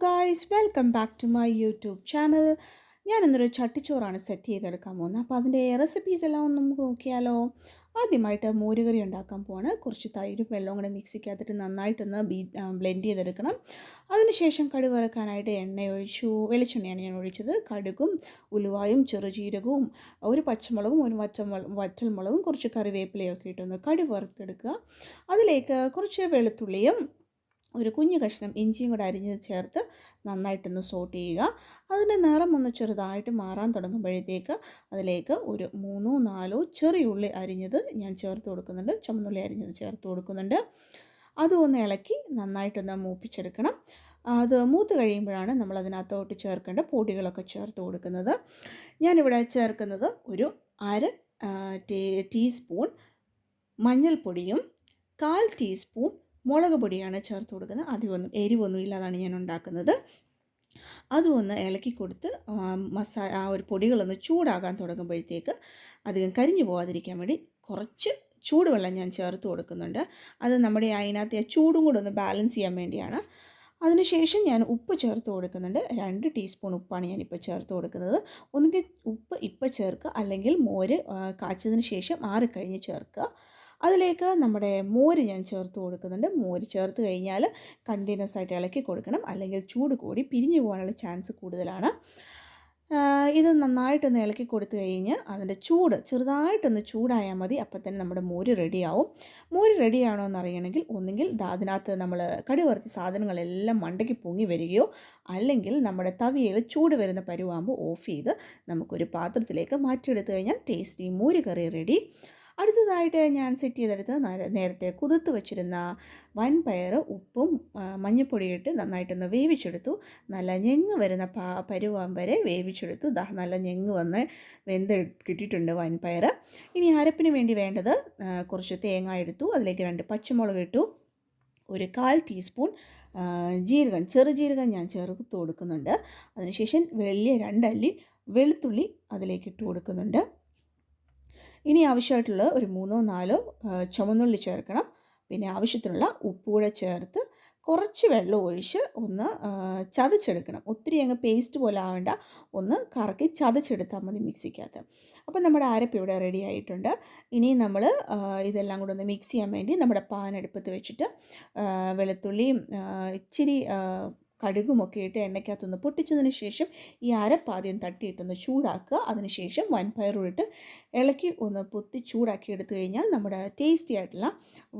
Guys, welcome back to my YouTube channel. ഞാൻ ഇന്നൊരു ചട്ടിച്ചോറാണ് set ചെയ്തെടുക്കാൻ പോകുന്നത്. അപ്പോൾ അതിൻ്റെ റെസിപ്പീസ് എല്ലാം ഒന്ന് നമുക്ക് നോക്കിയാലോ. ആദ്യമായിട്ട് മോരുകറി ഉണ്ടാക്കാൻ പോവാണ്. കുറച്ച് തൈരും വെള്ളവും കൂടെ മിക്സിക്കകത്തിട്ട് നന്നായിട്ടൊന്ന് ബ്ലെൻഡ് ചെയ്തെടുക്കണം. അതിനുശേഷം കടുക് വറുക്കാനായിട്ട് എണ്ണ ഒഴിച്ചു. വെളിച്ചെണ്ണയാണ് ഞാൻ ഒഴിച്ചത്. കടുകും ഉലുവായും ചെറുജീരകവും ഒരു പച്ചമുളകും ഒരു വറ്റൽമുളകും കുറച്ച് കറിവേപ്പിലയും ഒക്കെ ഇട്ടൊന്ന് കടുക് വറുത്തെടുക്കുക. അതിലേക്ക് കുറച്ച് വെളുത്തുള്ളിയും ഒരു കുഞ്ഞു കഷ്ണം ഇഞ്ചിയും കൂടെ അരിഞ്ഞത് ചേർത്ത് നന്നായിട്ടൊന്ന് സോട്ട് ചെയ്യുക. അതിൻ്റെ നിറം ഒന്ന് ചെറുതായിട്ട് മാറാൻ തുടങ്ങുമ്പോഴത്തേക്ക് അതിലേക്ക് ഒരു 3-4 ചെറിയുള്ളി അരിഞ്ഞത് ഞാൻ ചേർത്ത് കൊടുക്കുന്നുണ്ട്. ചുമന്നുള്ളി അരിഞ്ഞത് ചേർത്ത് കൊടുക്കുന്നുണ്ട്. അതും ഒന്ന് ഇളക്കി നന്നായിട്ടൊന്ന് മൂപ്പിച്ചെടുക്കണം. അത് മൂത്ത് കഴിയുമ്പോഴാണ് നമ്മൾ അതിനകത്തോട്ട് ചേർക്കേണ്ട പൊടികളൊക്കെ ചേർത്ത് കൊടുക്കുന്നത്. ഞാനിവിടെ ചേർക്കുന്നത് ഒരു അര ടീസ്പൂൺ മഞ്ഞൾപ്പൊടിയും 1/4 ടീസ്പൂൺ മുളക് പൊടിയാണ് ചേർത്ത് കൊടുക്കുന്നത്. അധികമൊന്നും എരിവൊന്നും ഇല്ലാതാണ് ഞാൻ ഉണ്ടാക്കുന്നത്. അതും ഒന്ന് ഇളക്കി കൊടുത്ത് ആ ഒരു പൊടികളൊന്ന് ചൂടാകാൻ തുടങ്ങുമ്പോഴത്തേക്ക് അധികം കരിഞ്ഞു പോകാതിരിക്കാൻ വേണ്ടി കുറച്ച് ചൂടുവെള്ളം ഞാൻ ചേർത്ത് കൊടുക്കുന്നുണ്ട്. അത് നമ്മുടെ അതിനകത്ത് ചൂടും കൂടെ ഒന്ന് ബാലൻസ് ചെയ്യാൻ വേണ്ടിയാണ്. അതിനുശേഷം ഞാൻ ഉപ്പ് ചേർത്ത് കൊടുക്കുന്നുണ്ട്. 2 ടീസ്പൂൺ ഉപ്പാണ് ഞാനിപ്പോൾ ചേർത്ത് കൊടുക്കുന്നത്. ഒന്നുകിൽ ഉപ്പ് ഇപ്പോൾ ചേർക്കുക, അല്ലെങ്കിൽ മോര് കാച്ചതിന് ശേഷം ആറിക്കഴിഞ്ഞ് ചേർക്കുക. അതിലേക്ക് നമ്മുടെ മോര് ഞാൻ ചേർത്ത് കൊടുക്കുന്നുണ്ട്. മോര് ചേർത്ത് കഴിഞ്ഞാൽ കണ്ടിന്യൂസ് ആയിട്ട് ഇളക്കി കൊടുക്കണം, അല്ലെങ്കിൽ ചൂട് കൂടി പിരിഞ്ഞു പോകാനുള്ള ചാൻസ് കൂടുതലാണ്. ഇത് നന്നായിട്ടൊന്ന് ഇളക്കി കൊടുത്തു കഴിഞ്ഞ് അതിൻ്റെ ചൂട് ചെറുതായിട്ടൊന്ന് ചൂടായാൽ മതി. അപ്പം തന്നെ നമ്മുടെ മോര് റെഡിയാവും. മോര് റെഡിയാണോ എന്ന് അറിയണമെങ്കിൽ ഒന്നുകിൽ അതിനകത്ത് നമ്മൾ കടുക് വറുത്ത സാധനങ്ങളെല്ലാം മണ്ടയ്ക്ക് പൊങ്ങി വരികയോ, അല്ലെങ്കിൽ നമ്മുടെ തവിയിൽ ചൂട് വരുന്ന പരുവാകുമ്പോൾ ഓഫ് ചെയ്ത് നമുക്കൊരു പാത്രത്തിലേക്ക് മാറ്റിയെടുത്തു കഴിഞ്ഞാൽ ടേസ്റ്റി മോര് കറി റെഡി. അടുത്തതായിട്ട് ഞാൻ സെറ്റ് ചെയ്തെടുത്ത് നേരത്തെ കുതിർത്ത് വെച്ചിരുന്ന വൻപയർ ഉപ്പും മഞ്ഞൾപ്പൊടിയിട്ട് നന്നായിട്ടൊന്ന് വേവിച്ചെടുത്തു. നല്ല ഞെങ്ങ് വരുന്ന പരുവം വരെ വേവിച്ചെടുത്തു. നല്ല ഞെങ്ങ് വന്ന് വെന്ത് കിട്ടിയിട്ടുണ്ട് വൻപയർ. ഇനി അരപ്പിന് വേണ്ടി വേണ്ടത് കുറച്ച് തേങ്ങ എടുത്തു. അതിലേക്ക് 2 പച്ചമുളക് ഇട്ടു. ഒരു 1/4 ടീസ്പൂൺ ചെറുജീരകം ഞാൻ ചേർത്ത് കൊടുക്കുന്നുണ്ട്. അതിനുശേഷം വലിയ 2 അല്ലി വെളുത്തുള്ളി അതിലേക്ക് ഇട്ട് കൊടുക്കുന്നുണ്ട്. ഇനി ആവശ്യമായിട്ടുള്ള ഒരു 3-4 ചുമന്നുള്ളി ചേർക്കണം. പിന്നെ ആവശ്യത്തിനുള്ള ഉപ്പ് കൂടെ ചേർത്ത് കുറച്ച് വെള്ളം ഒഴിച്ച് ഒന്ന് ചതച്ചെടുക്കണം. ഒത്തിരി അങ്ങ് പേസ്റ്റ് പോലെ ആവേണ്ട, ഒന്ന് കറക്കി ചതച്ചെടുത്താൽ മതി മിക്സിക്കകത്ത്. അപ്പം നമ്മുടെ അരപ്പ് ഇവിടെ റെഡി ആയിട്ടുണ്ട്. ഇനി നമ്മൾ ഇതെല്ലാം കൂടെ ഒന്ന് മിക്സ് ചെയ്യാൻ വേണ്ടി നമ്മുടെ പാൻ അടുപ്പത്ത് വെച്ചിട്ട് വെളുത്തുള്ളിയും ഇച്ചിരി കടുകുമൊക്കെ ഇട്ട് എണ്ണയ്ക്കകത്തൊന്ന് പൊട്ടിച്ചതിന് ശേഷം ഈ അരപ്പ് ആദ്യം തട്ടിയിട്ടൊന്ന് ചൂടാക്കുക. അതിനുശേഷം വൻപയറൂടിട്ട് ഇളക്കി ഒന്ന് പൊത്തി ചൂടാക്കി എടുത്തു കഴിഞ്ഞാൽ നമ്മുടെ ടേസ്റ്റി ആയിട്ടുള്ള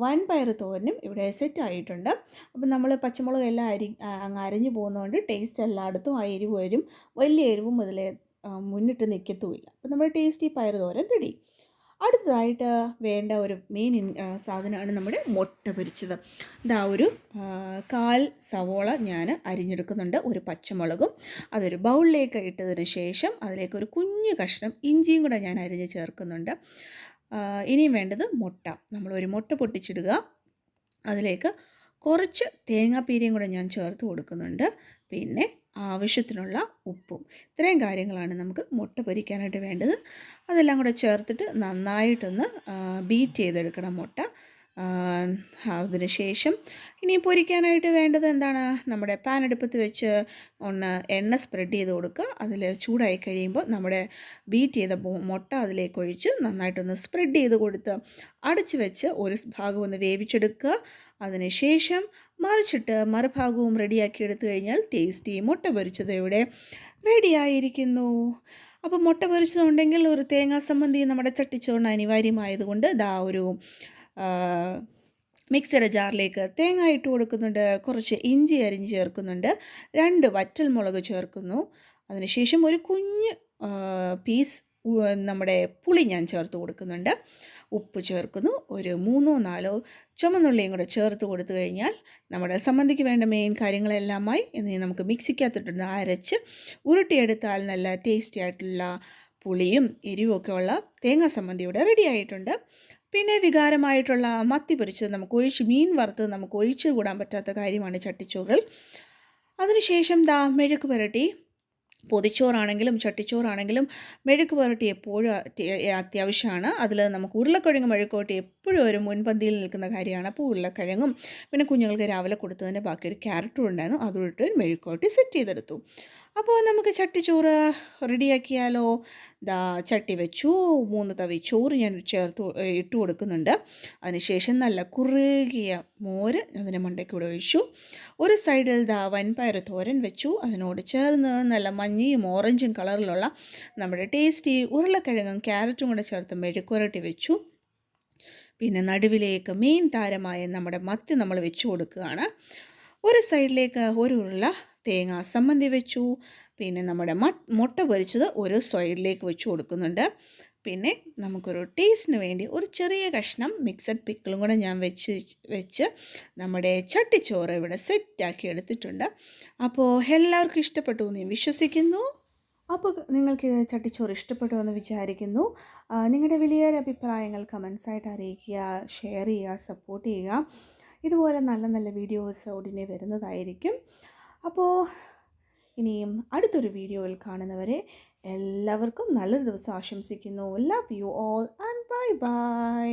വൻപയർ തോരനും ഇവിടെ സെറ്റ് ആയിട്ടുണ്ട്. അപ്പം നമ്മൾ പച്ചമുളക് എല്ലാം അങ്ങ് അരഞ്ഞു പോകുന്നതുകൊണ്ട് ടേസ്റ്റ് എല്ലായിടത്തും ആ എരിവ് വരും. വലിയ എരിവും അതിൽ മുന്നിട്ട് നിൽക്കത്തുമില്ല. അപ്പം നമ്മുടെ ടേസ്റ്റി പയർ തോരൻ റെഡി. അടുത്തതായിട്ട് വേണ്ട ഒരു മെയിൻ സാധനമാണ് നമ്മുടെ മുട്ട പൊരിച്ചത്. ഇതാ ഒരു 1/4 സവോള ഞാൻ അരിഞ്ഞെടുക്കുന്നുണ്ട്. ഒരു പച്ചമുളകും അതൊരു ബൗളിലേക്ക് ഇട്ടതിന് ശേഷം അതിലേക്ക് ഒരു കുഞ്ഞു കഷ്ണം ഇഞ്ചിയും കൂടെ ഞാൻ അരിഞ്ഞ് ചേർക്കുന്നുണ്ട്. ഇനിയും വേണ്ടത് മുട്ട. നമ്മളൊരു മുട്ട പൊട്ടിച്ചിടുക. അതിലേക്ക് കുറച്ച് തേങ്ങാപ്പീരയും കൂടെ ഞാൻ ചേർത്ത് കൊടുക്കുന്നുണ്ട്. പിന്നെ ആവശ്യത്തിനുള്ള ഉപ്പും. ഇത്രയും കാര്യങ്ങളാണ് നമുക്ക് മുട്ട പൊരിക്കാനായിട്ട് വേണ്ടത്. അതെല്ലാം കൂടെ ചേർത്തിട്ട് നന്നായിട്ടൊന്ന് ബീറ്റ് ചെയ്തെടുക്കണം മുട്ട. അതിന് ശേഷം ഇനി പൊരിക്കാനായിട്ട് വേണ്ടത് എന്താണ്, നമ്മുടെ പാൻ അടുപ്പത്ത് വെച്ച് ഒന്ന് എണ്ണ സ്പ്രെഡ് ചെയ്ത് കൊടുക്കുക. അതിൽ ചൂടായി കഴിയുമ്പോൾ നമ്മുടെ ബീറ്റ് ചെയ്ത മുട്ട അതിലേക്ക് ഒഴിച്ച് നന്നായിട്ടൊന്ന് സ്പ്രെഡ് ചെയ്ത് കൊടുത്ത് അടച്ച് വെച്ച് ഒരു ഭാഗം ഒന്ന് വേവിച്ചെടുക്കുക. അതിന് ശേഷം മറിച്ചിട്ട് മറുഭാഗവും റെഡിയാക്കി എടുത്തു കഴിഞ്ഞാൽ ടേസ്റ്റി മുട്ട പൊരിച്ചത് ഇവിടെ റെഡിയായിരിക്കുന്നു. അപ്പോൾ മുട്ട പൊരിച്ചതുണ്ടെങ്കിൽ ഒരു തേങ്ങാ സംബന്ധി നമ്മുടെ ചട്ടിച്ചോറിന് അനിവാര്യമായതുകൊണ്ട് ഒരു മിക്സിയുടെ ജാറിലേക്ക് തേങ്ങ ഇട്ട് കൊടുക്കുന്നുണ്ട്. കുറച്ച് ഇഞ്ചി അരിഞ്ഞ് ചേർക്കുന്നുണ്ട്. 2 വറ്റൽമുളക് ചേർക്കുന്നു. അതിനുശേഷം ഒരു കുഞ്ഞ് പീസ് നമ്മുടെ പുളി ഞാൻ ചേർത്ത് കൊടുക്കുന്നുണ്ട്. ഉപ്പ് ചേർക്കുന്നു. ഒരു 3-4 ചുമന്നുള്ളിയും കൂടെ ചേർത്ത് കൊടുത്തു കഴിഞ്ഞാൽ നമ്മുടെ സമ്മന്തിക്ക് വേണ്ട മെയിൻ കാര്യങ്ങളെല്ലാമായി ഇനി നമുക്ക് മിക്സിക്കകത്തിട്ടൊന്ന് അരച്ച് ഉരുട്ടിയെടുത്താൽ നല്ല ടേസ്റ്റി ആയിട്ടുള്ള പുളിയും എരിവുമൊക്കെ ഉള്ള തേങ്ങാ സമ്മന്തി ഇവിടെ റെഡി ആയിട്ടുണ്ട്. പിന്നെ വികാരമായിട്ടുള്ള മത്തി പൊരിച്ചത് നമുക്ക് മീൻ വറുത്തത് നമുക്ക് ഒഴിച്ച് കൂടാൻ പറ്റാത്ത കാര്യമാണ് ചട്ടിച്ചോറിൽ. അതിനുശേഷം മെഴുക്ക് പുരട്ടി പൊതിച്ചോറാണെങ്കിലും ചട്ടിച്ചോറാണെങ്കിലും മെഴുക്ക് പുരട്ടി എപ്പോഴും അത്യാവശ്യമാണ്. അതിൽ നമുക്ക് ഉരുളക്കിഴങ്ങ് മെഴുക്ക് പുരട്ടി എപ്പോഴും ഒരു മുൻപന്തിയിൽ നിൽക്കുന്ന കാര്യമാണ്. അപ്പോൾ ഉരുളക്കിഴങ്ങും പിന്നെ കുഞ്ഞുങ്ങൾക്ക് രാവിലെ കൊടുത്തതിൻ്റെ ബാക്കി ഒരു ക്യാരറ്റും ഉണ്ടായിരുന്നു, അതും ഇട്ട് ഒരു മെഴുക്ക് പുരട്ടി സെറ്റ് ചെയ്തെടുത്തു. അപ്പോൾ നമുക്ക് ചട്ടിച്ചോറ് റെഡിയാക്കിയാലോ. ദാ ചട്ടി വെച്ചു, 3 തവി ചോറ് ഞാൻ ഇട്ട് കൊടുക്കുന്നുണ്ട്. അതിനുശേഷം നല്ല കുറുകിയ മോര് അതിൻ്റെ മണ്ടയ്ക്കൂടെ ഒഴിച്ചു. ഒരു സൈഡിൽ ദാ വൻപയർ തോരൻ വെച്ചു. അതിനോട് ചേർന്ന് നല്ല മഞ്ഞയും ഓറഞ്ചും കളറിലുള്ള നമ്മുടെ ടേസ്റ്റി ഉരുളക്കിഴങ്ങും ക്യാരറ്റും കൂടെ ചേർത്ത് മെഴുക്കുരട്ടി വെച്ചു. പിന്നെ നടുവിലേക്ക് മെയിൻ താരമായ നമ്മുടെ മത്തി നമ്മൾ വെച്ച് കൊടുക്കുകയാണ്. ഒരു സൈഡിലേക്ക് ഒരു ഉരുള തേങ്ങ സമ്മന്തി വെച്ചു. പിന്നെ നമ്മുടെ മുട്ട പൊരിച്ചത് ഒരു സൈഡിലേക്ക് വെച്ച് കൊടുക്കുന്നുണ്ട്. പിന്നെ നമുക്കൊരു ടേസ്റ്റിന് വേണ്ടി ഒരു ചെറിയ കഷ്ണം മിക്സഡ് പിക്കിളും കൂടെ ഞാൻ വെച്ച് നമ്മുടെ ചട്ടിച്ചോറ് ഇവിടെ സെറ്റാക്കി എടുത്തിട്ടുണ്ട്. അപ്പോൾ എല്ലാവർക്കും ഇഷ്ടപ്പെട്ടു എന്ന് ഞാൻ വിശ്വസിക്കുന്നു. അപ്പോൾ നിങ്ങൾക്ക് ചട്ടിച്ചോറ് ഇഷ്ടപ്പെട്ടു എന്ന് വിചാരിക്കുന്നു. നിങ്ങളുടെ വലിയൊരു അഭിപ്രായങ്ങൾ കമൻസായിട്ട് അറിയിക്കുക, ഷെയർ ചെയ്യുക, സപ്പോർട്ട് ചെയ്യുക. ഇതുപോലെ നല്ല നല്ല വീഡിയോസ് ഉടനെ വരുന്നതായിരിക്കും. അപ്പോൾ ഇനിയും അടുത്തൊരു വീഡിയോയിൽ കാണുന്നവരെ എല്ലാവർക്കും നല്ലൊരു ദിവസം ആശംസിക്കുന്നു. Love you all and bye bye.